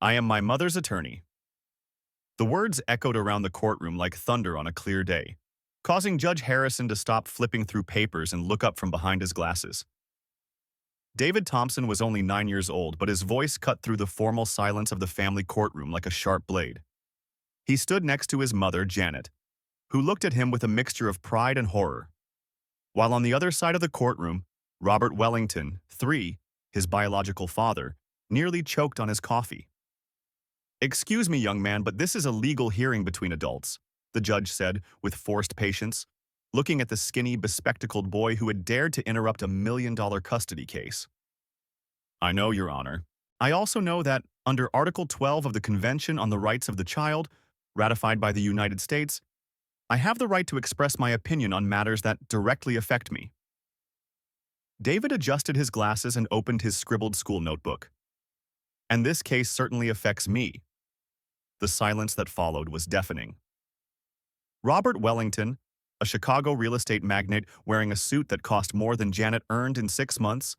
I am my mother's attorney. The words echoed around the courtroom like thunder on a clear day, causing Judge Harrison to stop flipping through papers and look up from behind his glasses. David Thompson was only 9 years old, but his voice cut through the formal silence of the family courtroom like a sharp blade. He stood next to his mother, Janet, who looked at him with a mixture of pride and horror. While on the other side of the courtroom, Robert Wellington, 3, his biological father, nearly choked on his coffee. "Excuse me, young man, but this is a legal hearing between adults," the judge said with forced patience, looking at the skinny, bespectacled boy who had dared to interrupt a $1 million custody case. "I know, Your Honor. I also know that, under Article 12 of the Convention on the Rights of the Child, ratified by the United States, I have the right to express my opinion on matters that directly affect me." David adjusted his glasses and opened his scribbled school notebook. "And this case certainly affects me." The silence that followed was deafening. Robert Wellington, a Chicago real estate magnate wearing a suit that cost more than Janet earned in 6 months,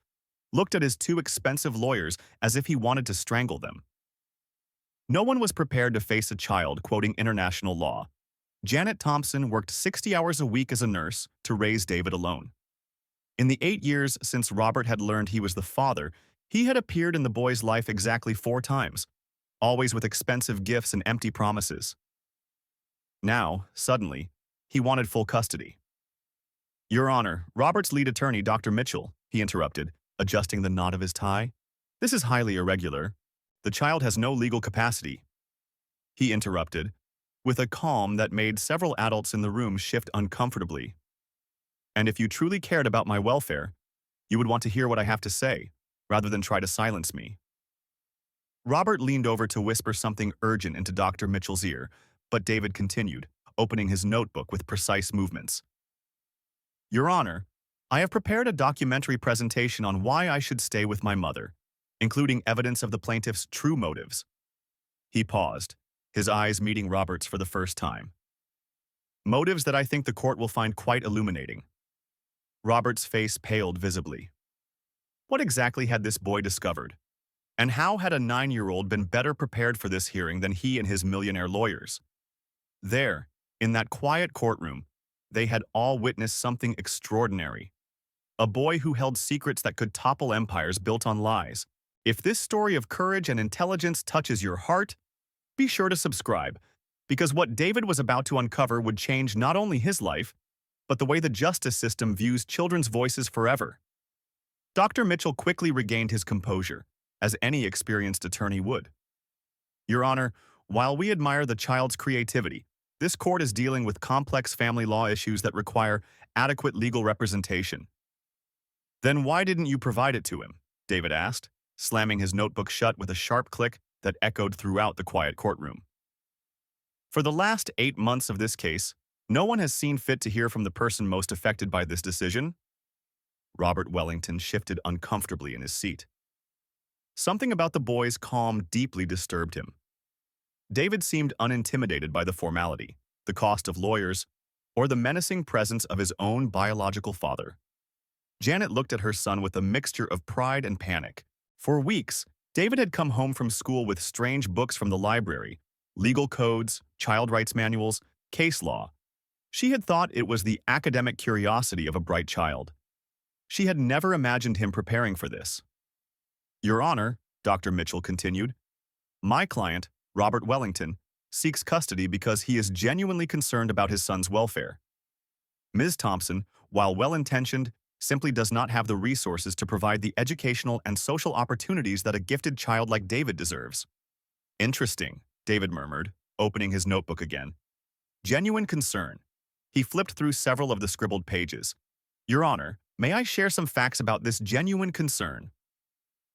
looked at his two expensive lawyers as if he wanted to strangle them. No one was prepared to face a child quoting international law. Janet Thompson worked 60 hours a week as a nurse to raise David alone. In the 8 years since Robert had learned he was the father, he had appeared in the boy's life exactly 4 times, always with expensive gifts and empty promises. Now, suddenly, he wanted full custody. "Your Honor, Robert's lead attorney, Dr. Mitchell," he interrupted, adjusting the knot of his tie. "This is highly irregular. The child has no legal capacity." He interrupted, with a calm that made several adults in the room shift uncomfortably. "And if you truly cared about my welfare, you would want to hear what I have to say, rather than try to silence me." Robert leaned over to whisper something urgent into Dr. Mitchell's ear, but David continued, opening his notebook with precise movements. "Your Honor, I have prepared a documentary presentation on why I should stay with my mother, including evidence of the plaintiff's true motives." He paused, his eyes meeting Robert's for the first time. "Motives that I think the court will find quite illuminating." Robert's face paled visibly. What exactly had this boy discovered? And how had a 9-year-old been better prepared for this hearing than he and his millionaire lawyers? There, in that quiet courtroom, they had all witnessed something extraordinary. A boy who held secrets that could topple empires built on lies. If this story of courage and intelligence touches your heart, be sure to subscribe, because what David was about to uncover would change not only his life, but the way the justice system views children's voices forever. Dr. Mitchell quickly regained his composure, as any experienced attorney would. "Your Honor, while we admire the child's creativity, this court is dealing with complex family law issues that require adequate legal representation." "Then why didn't you provide it to him?" David asked, slamming his notebook shut with a sharp click that echoed throughout the quiet courtroom. "For the last 8 months of this case, no one has seen fit to hear from the person most affected by this decision." Robert Wellington shifted uncomfortably in his seat. Something about the boy's calm deeply disturbed him. David seemed unintimidated by the formality, the cost of lawyers, or the menacing presence of his own biological father. Janet looked at her son with a mixture of pride and panic. For weeks, David had come home from school with strange books from the library, legal codes, child rights manuals, case law. She had thought it was the academic curiosity of a bright child. She had never imagined him preparing for this. "Your Honor," Dr. Mitchell continued, "my client, Robert Wellington, seeks custody because he is genuinely concerned about his son's welfare. Ms. Thompson, while well-intentioned, simply does not have the resources to provide the educational and social opportunities that a gifted child like David deserves." "Interesting," David murmured, opening his notebook again. "Genuine concern." He flipped through several of the scribbled pages. "Your Honor, may I share some facts about this genuine concern?"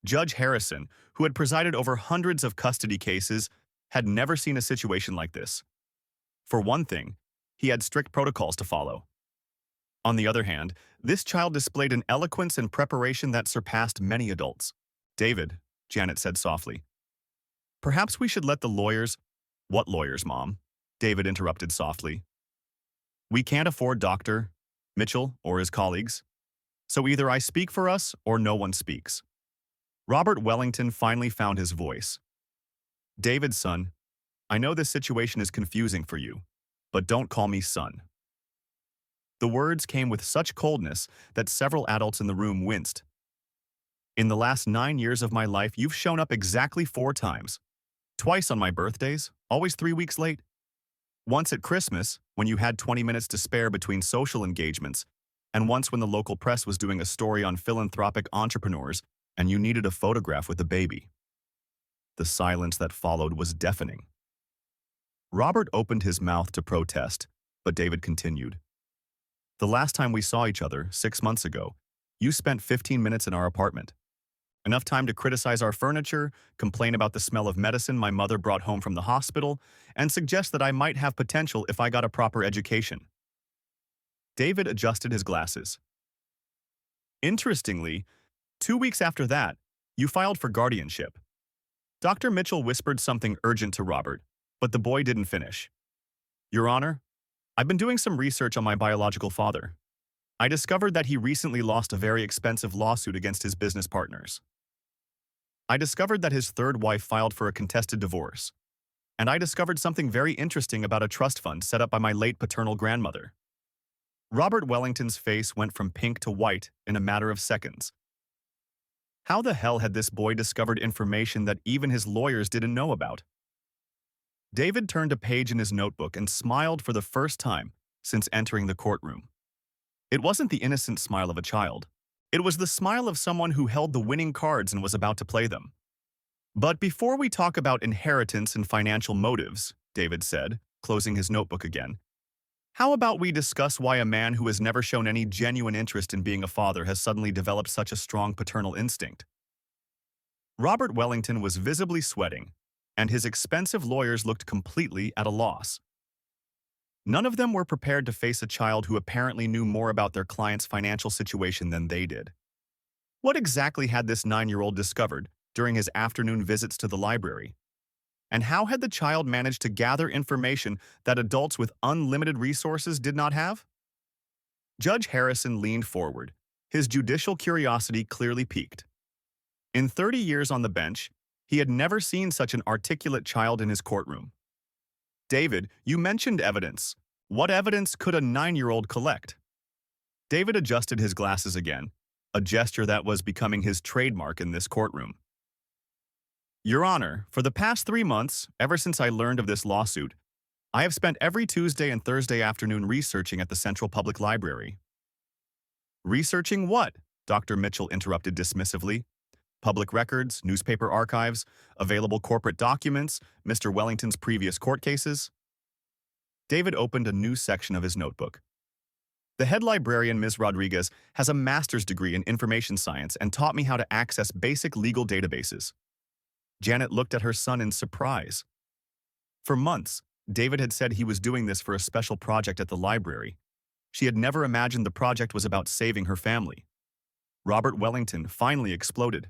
Judge Harrison, who had presided over hundreds of custody cases, had never seen a situation like this. For one thing, he had strict protocols to follow. On the other hand, this child displayed an eloquence and preparation that surpassed many adults. "David," Janet said softly, "perhaps we should let the lawyers—" "What lawyers, Mom?" David interrupted softly. "We can't afford Dr. Mitchell or his colleagues, so either I speak for us or no one speaks." Robert Wellington finally found his voice. David, son, I know this situation is confusing for you, but don't call me son. The words came with such coldness that several adults in the room winced. In the last 9 years of my life, you've shown up exactly 4 times. Twice on my birthdays, always 3 weeks late. Once at Christmas, when you had 20 minutes to spare between social engagements, and once when the local press was doing a story on philanthropic entrepreneurs and you needed a photograph with a baby. The silence that followed was deafening. Robert opened his mouth to protest, but David continued. The last time we saw each other, 6 months ago, you spent 15 minutes in our apartment. Enough time to criticize our furniture, complain about the smell of medicine my mother brought home from the hospital, and suggest that I might have potential if I got a proper education. David adjusted his glasses. Interestingly, 2 weeks after that, you filed for guardianship. Dr. Mitchell whispered something urgent to Robert, but the boy didn't finish. Your Honor, I've been doing some research on my biological father. I discovered that he recently lost a very expensive lawsuit against his business partners. I discovered that his third wife filed for a contested divorce. And I discovered something very interesting about a trust fund set up by my late paternal grandmother. Robert Wellington's face went from pink to white in a matter of seconds. How the hell had this boy discovered information that even his lawyers didn't know about? David turned a page in his notebook and smiled for the first time since entering the courtroom. It wasn't the innocent smile of a child. It was the smile of someone who held the winning cards and was about to play them. But before we talk about inheritance and financial motives, David said, closing his notebook again, how about we discuss why a man who has never shown any genuine interest in being a father has suddenly developed such a strong paternal instinct? Robert Wellington was visibly sweating, and his expensive lawyers looked completely at a loss. None of them were prepared to face a child who apparently knew more about their client's financial situation than they did. What exactly had this 9-year-old discovered during his afternoon visits to the library? And how had the child managed to gather information that adults with unlimited resources did not have? Judge Harrison leaned forward, his judicial curiosity clearly piqued. In 30 years on the bench, he had never seen such an articulate child in his courtroom. David, you mentioned evidence. What evidence could a 9-year-old collect? David adjusted his glasses again, a gesture that was becoming his trademark in this courtroom. Your Honor, for the past 3 months, ever since I learned of this lawsuit, I have spent every Tuesday and Thursday afternoon researching at the Central Public Library. Researching what? Dr. Mitchell interrupted dismissively. Public records, newspaper archives, available corporate documents, Mr. Wellington's previous court cases. David opened a new section of his notebook. The head librarian, Ms. Rodriguez, has a master's degree in information science and taught me how to access basic legal databases. Janet looked at her son in surprise. For months, David had said he was doing this for a special project at the library. She had never imagined the project was about saving her family. Robert Wellington finally exploded.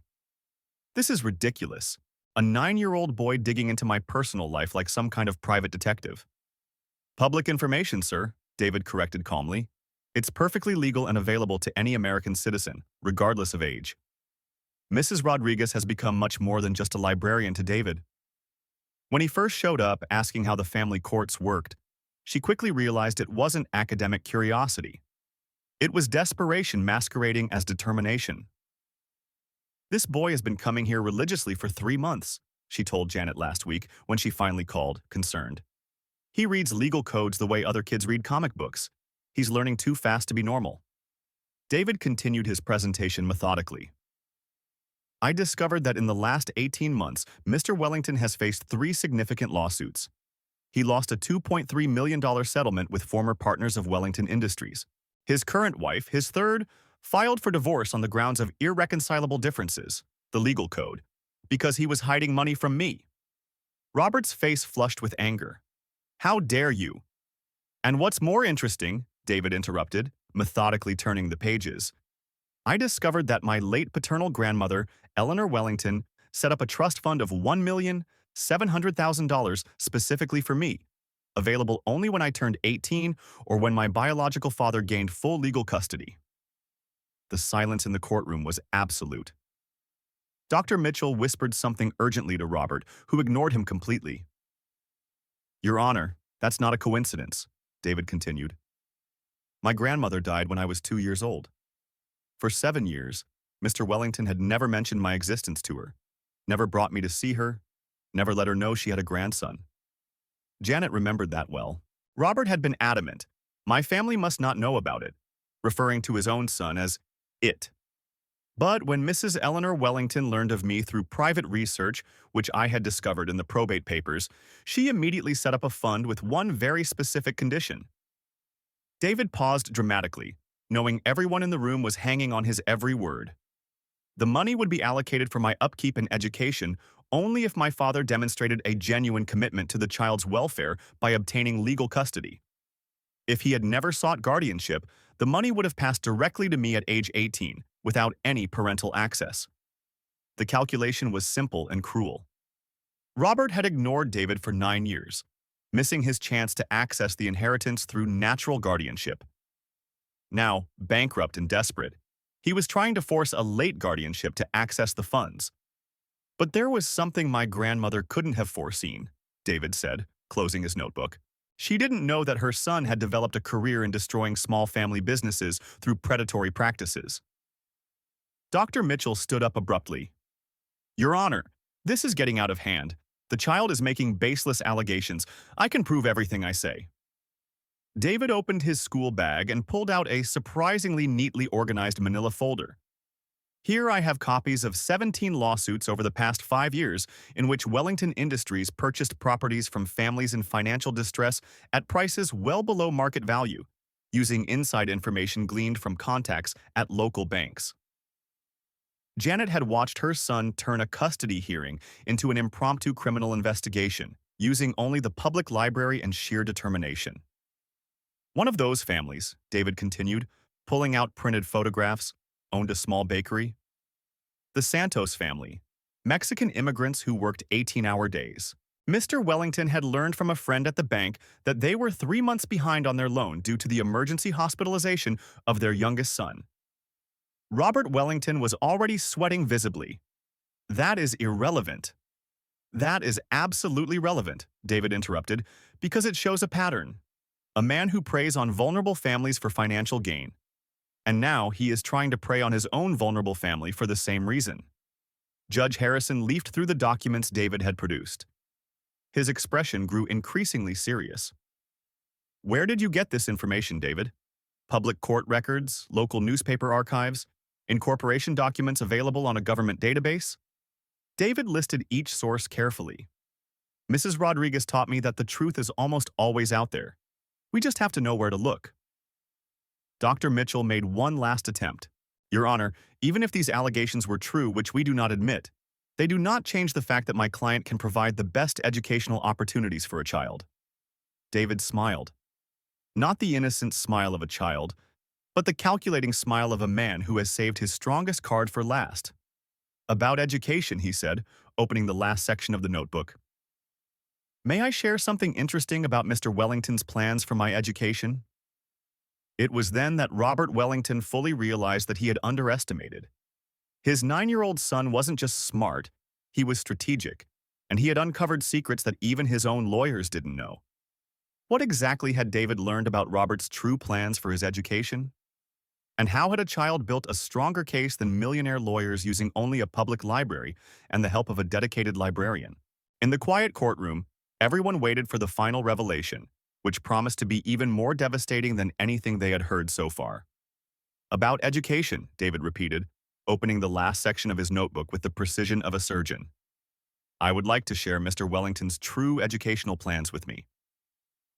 This is ridiculous. A 9-year-old boy digging into my personal life like some kind of private detective. Public information, sir, David corrected calmly. It's perfectly legal and available to any American citizen, regardless of age. Mrs. Rodriguez has become much more than just a librarian to David. When he first showed up asking how the family courts worked, she quickly realized it wasn't academic curiosity. It was desperation masquerading as determination. This boy has been coming here religiously for 3 months, she told Janet last week when she finally called, concerned. He reads legal codes the way other kids read comic books. He's learning too fast to be normal. David continued his presentation methodically. I discovered that in the last 18 months, Mr. Wellington has faced 3 significant lawsuits. He lost a $2.3 million settlement with former partners of Wellington Industries. His current wife, his third, filed for divorce on the grounds of irreconcilable differences, the legal code, because he was hiding money from me. Robert's face flushed with anger. How dare you? And what's more interesting, David interrupted, methodically turning the pages, I discovered that my late paternal grandmother, Eleanor Wellington, set up a trust fund of $1,700,000 specifically for me, available only when I turned 18 or when my biological father gained full legal custody. The silence in the courtroom was absolute. Dr. Mitchell whispered something urgently to Robert, who ignored him completely. Your Honor, that's not a coincidence, David continued. My grandmother died when I was 2 years old. For 7 years, Mr. Wellington had never mentioned my existence to her, never brought me to see her, never let her know she had a grandson. Janet remembered that well. Robert had been adamant. My family must not know about it, referring to his own son as it. But when Mrs. Eleanor Wellington learned of me through private research, which I had discovered in the probate papers, she immediately set up a fund with one very specific condition. David paused dramatically, knowing everyone in the room was hanging on his every word. The money would be allocated for my upkeep and education only if my father demonstrated a genuine commitment to the child's welfare by obtaining legal custody. If he had never sought guardianship, the money would have passed directly to me at age 18, without any parental access. The calculation was simple and cruel. Robert had ignored David for 9 years, missing his chance to access the inheritance through natural guardianship. Now, bankrupt and desperate, he was trying to force a late guardianship to access the funds. But there was something my grandmother couldn't have foreseen, David said, closing his notebook. She didn't know that her son had developed a career in destroying small family businesses through predatory practices. Dr. Mitchell stood up abruptly. Your Honor, this is getting out of hand. The child is making baseless allegations. I can prove everything I say. David opened his school bag and pulled out a surprisingly neatly organized manila folder. Here I have copies of 17 lawsuits over the past 5 years in which Wellington Industries purchased properties from families in financial distress at prices well below market value, using inside information gleaned from contacts at local banks. Janet had watched her son turn a custody hearing into an impromptu criminal investigation, using only the public library and sheer determination. One of those families, David continued, pulling out printed photographs, owned a small bakery. The Santos family, Mexican immigrants who worked 18-hour days. Mr. Wellington had learned from a friend at the bank that they were 3 months behind on their loan due to the emergency hospitalization of their youngest son. Robert Wellington was already sweating visibly. That is irrelevant. That is absolutely relevant, David interrupted, because it shows a pattern. A man who preys on vulnerable families for financial gain. And now he is trying to prey on his own vulnerable family for the same reason. Judge Harrison leafed through the documents David had produced. His expression grew increasingly serious. Where did you get this information, David? Public court records, local newspaper archives, incorporation documents available on a government database? David listed each source carefully. Mrs. Rodriguez taught me that the truth is almost always out there. We just have to know where to look. Dr. Mitchell made one last attempt. Your Honor, even if these allegations were true, which we do not admit, they do not change the fact that my client can provide the best educational opportunities for a child. David smiled. Not the innocent smile of a child, but the calculating smile of a man who has saved his strongest card for last. About education, he said, opening the last section of the notebook. May I share something interesting about Mr. Wellington's plans for my education? It was then that Robert Wellington fully realized that he had underestimated. His 9-year-old son wasn't just smart, he was strategic, and he had uncovered secrets that even his own lawyers didn't know. What exactly had David learned about Robert's true plans for his education? And how had a child built a stronger case than millionaire lawyers using only a public library and the help of a dedicated librarian? In the quiet courtroom, everyone waited for the final revelation, which promised to be even more devastating than anything they had heard so far. About education, David repeated, opening the last section of his notebook with the precision of a surgeon. I would like to share Mr. Wellington's true educational plans with me.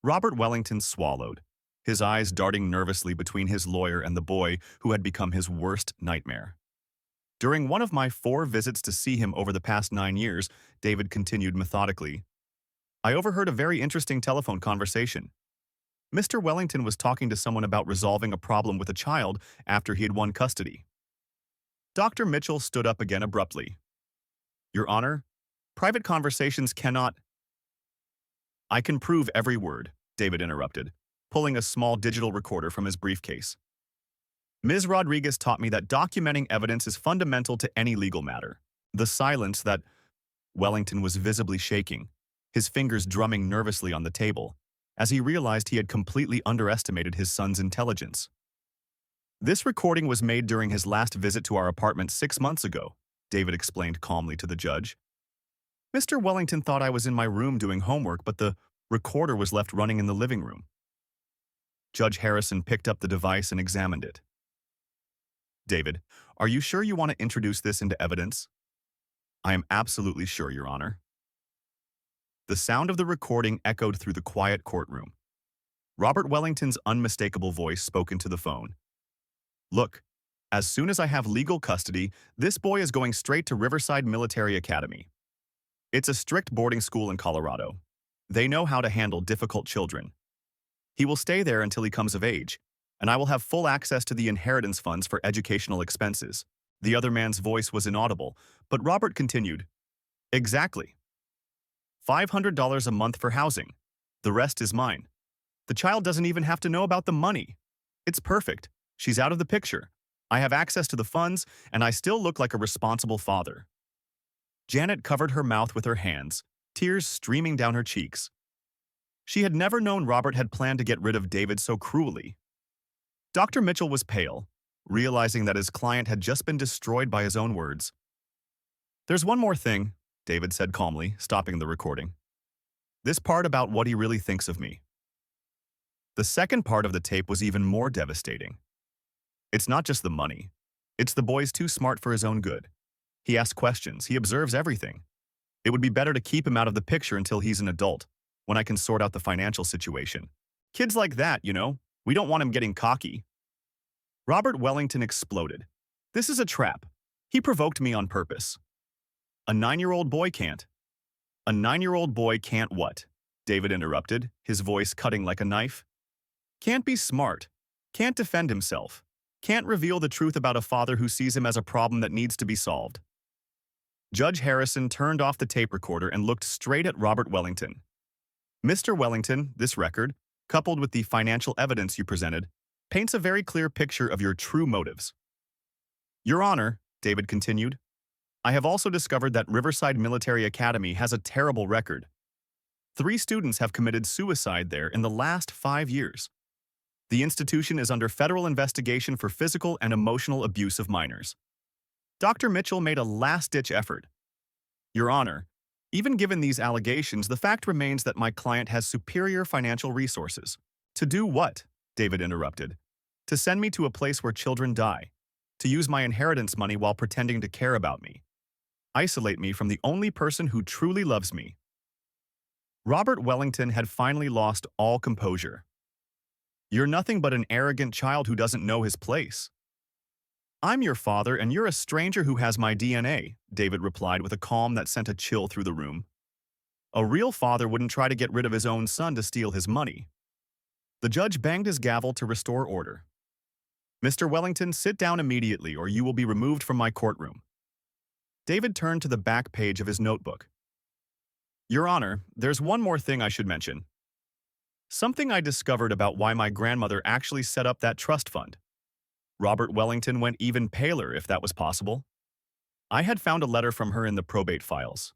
Robert Wellington swallowed, his eyes darting nervously between his lawyer and the boy who had become his worst nightmare. During one of my 4 visits to see him over the past 9 years, David continued methodically, I overheard a very interesting telephone conversation. Mr. Wellington was talking to someone about resolving a problem with a child after he had won custody. Dr. Mitchell stood up again abruptly. Your Honor, private conversations cannot— I can prove every word, David interrupted, pulling a small digital recorder from his briefcase. Ms. Rodriguez taught me that documenting evidence is fundamental to any legal matter. The silence that Wellington was visibly shaking, his fingers drumming nervously on the table, as he realized he had completely underestimated his son's intelligence. This recording was made during his last visit to our apartment 6 months ago, David explained calmly to the judge. Mr. Wellington thought I was in my room doing homework, but the recorder was left running in the living room. Judge Harrison picked up the device and examined it. David, are you sure you want to introduce this into evidence? I am absolutely sure, Your Honor. The sound of the recording echoed through the quiet courtroom. Robert Wellington's unmistakable voice spoke into the phone. Look, as soon as I have legal custody, this boy is going straight to Riverside Military Academy. It's a strict boarding school in Colorado. They know how to handle difficult children. He will stay there until he comes of age, and I will have full access to the inheritance funds for educational expenses. The other man's voice was inaudible, but Robert continued, Exactly. $500 a month for housing. The rest is mine. The child doesn't even have to know about the money. It's perfect. She's out of the picture. I have access to the funds, and I still look like a responsible father. Janet covered her mouth with her hands, tears streaming down her cheeks. She had never known Robert had planned to get rid of David so cruelly. Dr. Mitchell was pale, realizing that his client had just been destroyed by his own words. There's one more thing, David said calmly, stopping the recording. This part about what he really thinks of me. The second part of the tape was even more devastating. It's not just the money. It's the boy's too smart for his own good. He asks questions. He observes everything. It would be better to keep him out of the picture until he's an adult, when I can sort out the financial situation. Kids like that, we don't want him getting cocky. Robert Wellington exploded. This is a trap. He provoked me on purpose. A 9-year-old boy can't. A 9-year-old boy can't what? David interrupted, his voice cutting like a knife. Can't be smart. Can't defend himself. Can't reveal the truth about a father who sees him as a problem that needs to be solved. Judge Harrison turned off the tape recorder and looked straight at Robert Wellington. Mr. Wellington, this record, coupled with the financial evidence you presented, paints a very clear picture of your true motives. Your Honor, David continued, I have also discovered that Riverside Military Academy has a terrible record. 3 students have committed suicide there in the last 5 years. The institution is under federal investigation for physical and emotional abuse of minors. Dr. Mitchell made a last-ditch effort. Your Honor, even given these allegations, the fact remains that my client has superior financial resources. To do what? David interrupted. To send me to a place where children die. To use my inheritance money while pretending to care about me. Isolate me from the only person who truly loves me. Robert Wellington had finally lost all composure. You're nothing but an arrogant child who doesn't know his place. I'm your father, and you're a stranger who has my DNA, David replied with a calm that sent a chill through the room. A real father wouldn't try to get rid of his own son to steal his money. The judge banged his gavel to restore order. Mr. Wellington, sit down immediately, or you will be removed from my courtroom. David turned to the back page of his notebook. Your Honor, there's one more thing I should mention. Something I discovered about why my grandmother actually set up that trust fund. Robert Wellington went even paler, if that was possible. I had found a letter from her in the probate files.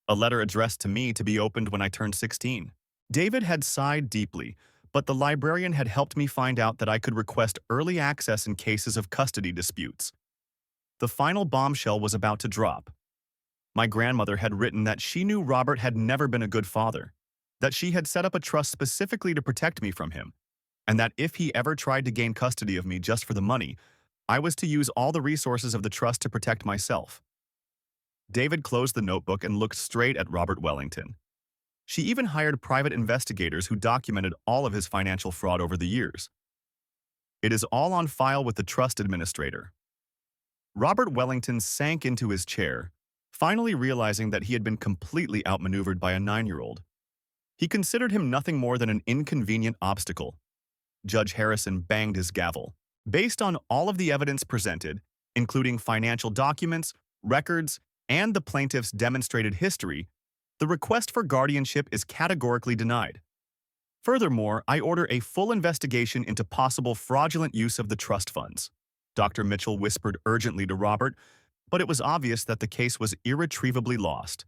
A letter addressed to me to be opened when I turned 16. David had sighed deeply, but the librarian had helped me find out that I could request early access in cases of custody disputes. The final bombshell was about to drop. My grandmother had written that she knew Robert had never been a good father, that she had set up a trust specifically to protect me from him, and that if he ever tried to gain custody of me just for the money, I was to use all the resources of the trust to protect myself. David closed the notebook and looked straight at Robert Wellington. She even hired private investigators who documented all of his financial fraud over the years. It is all on file with the trust administrator. Robert Wellington sank into his chair, finally realizing that he had been completely outmaneuvered by a 9-year-old. He considered him nothing more than an inconvenient obstacle. Judge Harrison banged his gavel. Based on all of the evidence presented, including financial documents, records, and the plaintiff's demonstrated history, the request for guardianship is categorically denied. Furthermore, I order a full investigation into possible fraudulent use of the trust funds. Dr. Mitchell whispered urgently to Robert, but it was obvious that the case was irretrievably lost.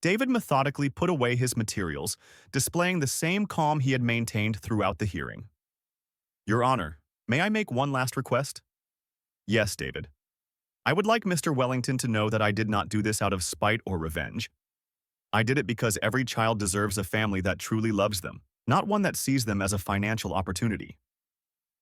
David methodically put away his materials, displaying the same calm he had maintained throughout the hearing. "Your Honor, may I make one last request?" "Yes, David. I would like Mr. Wellington to know that I did not do this out of spite or revenge. I did it because every child deserves a family that truly loves them, not one that sees them as a financial opportunity."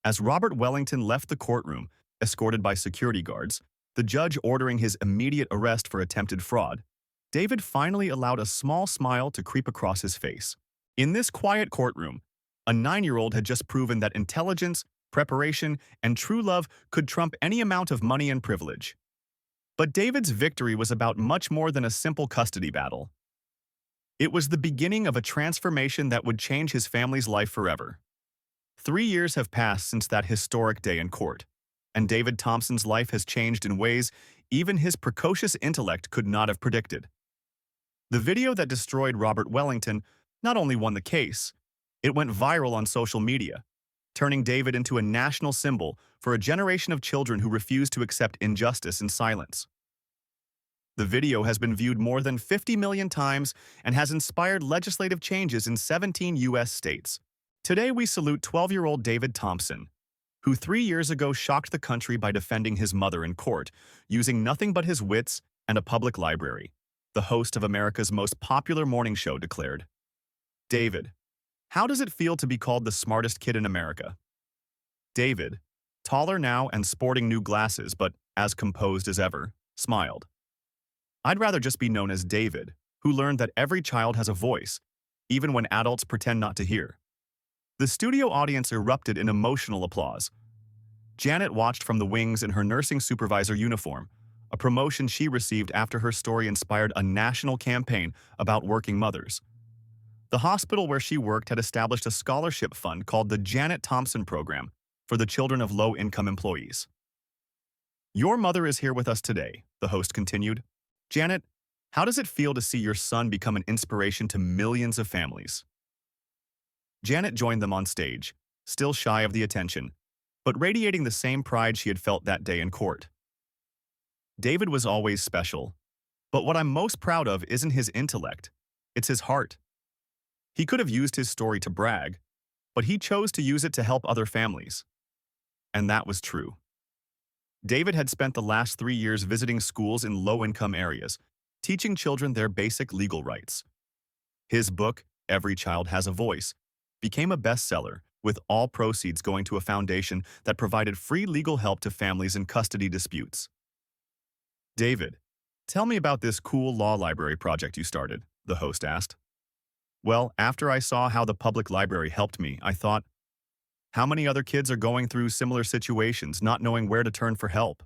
As Robert Wellington left the courtroom, escorted by security guards, the judge ordering his immediate arrest for attempted fraud, David finally allowed a small smile to creep across his face. In this quiet courtroom, a 9-year-old had just proven that intelligence, preparation, and true love could trump any amount of money and privilege. But David's victory was about much more than a simple custody battle. It was the beginning of a transformation that would change his family's life forever. 3 years have passed since that historic day in court, and David Thompson's life has changed in ways even his precocious intellect could not have predicted. The video that destroyed Robert Wellington not only won the case, it went viral on social media, turning David into a national symbol for a generation of children who refuse to accept injustice in silence. The video has been viewed more than 50 million times and has inspired legislative changes in 17 U.S. states. Today we salute 12-year-old David Thompson, who 3 years ago shocked the country by defending his mother in court, using nothing but his wits and a public library. The host of America's most popular morning show declared, "David, how does it feel to be called the smartest kid in America?" David, taller now and sporting new glasses but as composed as ever, smiled. "I'd rather just be known as David, who learned that every child has a voice, even when adults pretend not to hear." The studio audience erupted in emotional applause. Janet watched from the wings in her nursing supervisor uniform, a promotion she received after her story inspired a national campaign about working mothers. The hospital where she worked had established a scholarship fund called the Janet Thompson Program for the children of low-income employees. "Your mother is here with us today," the host continued. "Janet, how does it feel to see your son become an inspiration to millions of families?" Janet joined them on stage, still shy of the attention, but radiating the same pride she had felt that day in court. "David was always special, but what I'm most proud of isn't his intellect, it's his heart. He could have used his story to brag, but he chose to use it to help other families." And that was true. David had spent the last 3 years visiting schools in low-income areas, teaching children their basic legal rights. His book, Every Child Has a Voice, became a bestseller, with all proceeds going to a foundation that provided free legal help to families in custody disputes. "David, tell me about this cool law library project you started," the host asked. "Well, after I saw how the public library helped me, I thought, how many other kids are going through similar situations, not knowing where to turn for help?"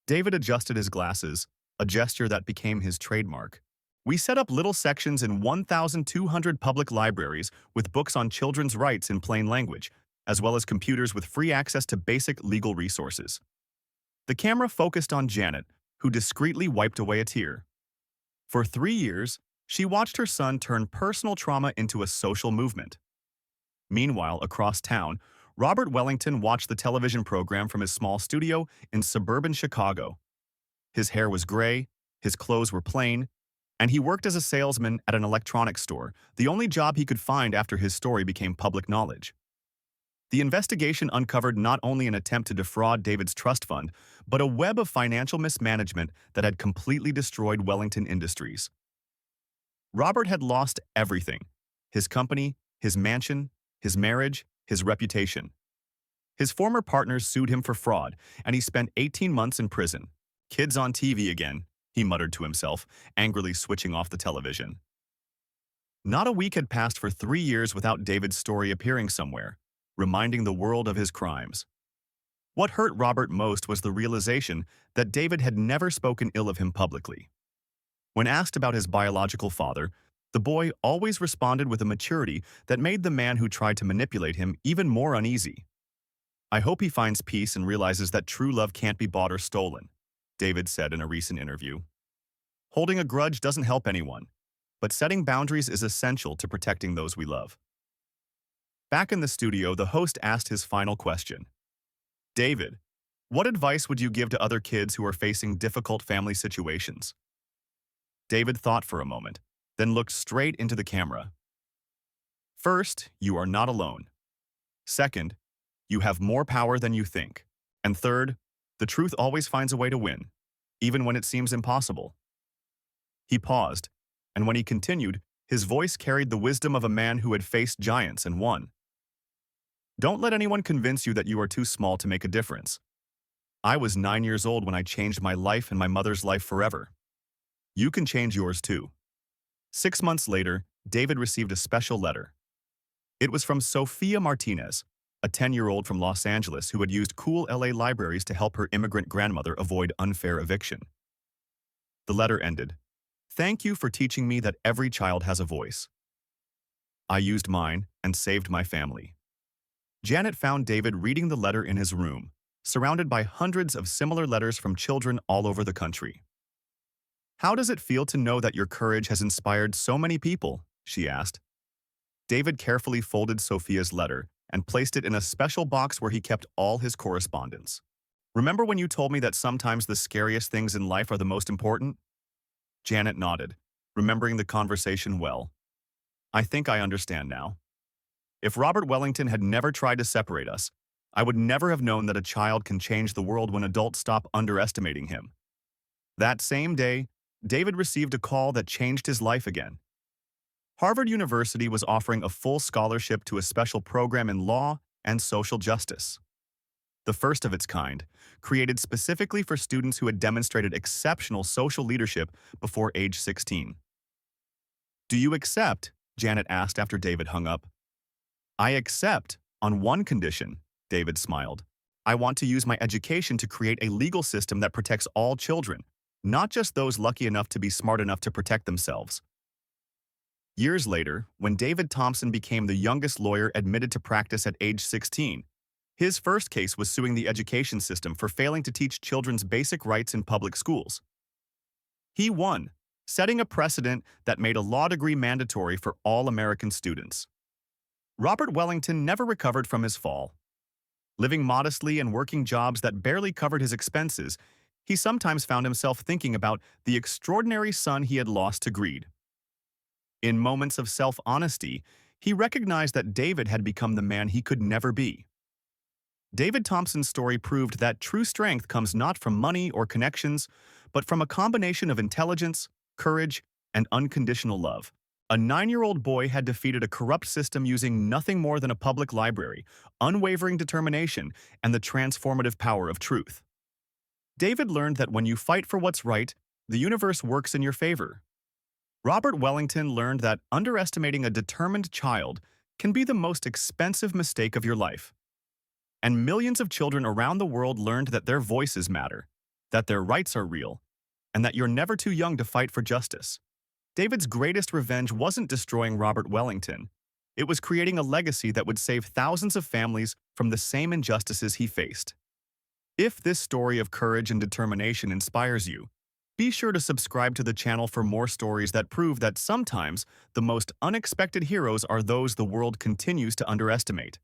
David adjusted his glasses, a gesture that became his trademark. "We set up little sections in 1,200 public libraries with books on children's rights in plain language, as well as computers with free access to basic legal resources." The camera focused on Janet, who discreetly wiped away a tear. For 3 years, she watched her son turn personal trauma into a social movement. Meanwhile, across town, Robert Wellington watched the television program from his small studio in suburban Chicago. His hair was gray, his clothes were plain, and he worked as a salesman at an electronics store, the only job he could find after his story became public knowledge. The investigation uncovered not only an attempt to defraud David's trust fund, but a web of financial mismanagement that had completely destroyed Wellington Industries. Robert had lost everything: his company, his mansion, his marriage, his reputation. His former partners sued him for fraud, and he spent 18 months in prison. "Kids on TV again," he muttered to himself, angrily switching off the television. Not a week had passed for 3 years without David's story appearing somewhere, reminding the world of his crimes. What hurt Robert most was the realization that David had never spoken ill of him publicly. When asked about his biological father, the boy always responded with a maturity that made the man who tried to manipulate him even more uneasy. "I hope he finds peace and realizes that true love can't be bought or stolen," David said in a recent interview. "Holding a grudge doesn't help anyone, but setting boundaries is essential to protecting those we love." Back in the studio, the host asked his final question. "David, What advice would you give to other kids who are facing difficult family situations? David thought for a moment, then looked straight into the camera. First, you are not alone. Second, you have more power than you think. And third, the truth always finds a way to win, even when it seems impossible. He paused, and when he continued, his voice carried the wisdom of a man who had faced giants and won. Don't let anyone convince you that you are too small to make a difference. I was 9 years old when I changed my life and my mother's life forever. You can change yours too. 6 months later, David received a special letter. It was from Sophia Martinez, a 10-year-old from Los Angeles who had used cool LA libraries to help her immigrant grandmother avoid unfair eviction. The letter ended, "Thank you for teaching me that every child has a voice. I used mine and saved my family." Janet found David reading the letter in his room, surrounded by hundreds of similar letters from children all over the country. "How does it feel to know that your courage has inspired so many people?" she asked. David carefully folded Sophia's letter and placed it in a special box where he kept all his correspondence. "Remember when you told me that sometimes the scariest things in life are the most important?" Janet nodded, remembering the conversation well. "I think I understand now. If Robert Wellington had never tried to separate us, I would never have known that a child can change the world when adults stop underestimating him." That same day, David received a call that changed his life again. Harvard University was offering a full scholarship to a special program in law and social justice. The first of its kind, created specifically for students who had demonstrated exceptional social leadership before age 16. "Do you accept?" Janet asked after David hung up. "I accept, on one condition," David smiled. "I want to use my education to create a legal system that protects all children, not just those lucky enough to be smart enough to protect themselves." Years later, when David Thompson became the youngest lawyer admitted to practice at age 16, his first case was suing the education system for failing to teach children's basic rights in public schools. He won, setting a precedent that made a law degree mandatory for all American students. Robert Wellington never recovered from his fall. Living modestly and working jobs that barely covered his expenses, he sometimes found himself thinking about the extraordinary son he had lost to greed. In moments of self-honesty, he recognized that David had become the man he could never be. David Thompson's story proved that true strength comes not from money or connections, but from a combination of intelligence, courage, and unconditional love. A 9-year-old boy had defeated a corrupt system using nothing more than a public library, unwavering determination, and the transformative power of truth. David learned that when you fight for what's right, the universe works in your favor. Robert Wellington learned that underestimating a determined child can be the most expensive mistake of your life. And millions of children around the world learned that their voices matter, that their rights are real, and that you're never too young to fight for justice. David's greatest revenge wasn't destroying Robert Wellington. It was creating a legacy that would save thousands of families from the same injustices he faced. If this story of courage and determination inspires you, be sure to subscribe to the channel for more stories that prove that sometimes the most unexpected heroes are those the world continues to underestimate.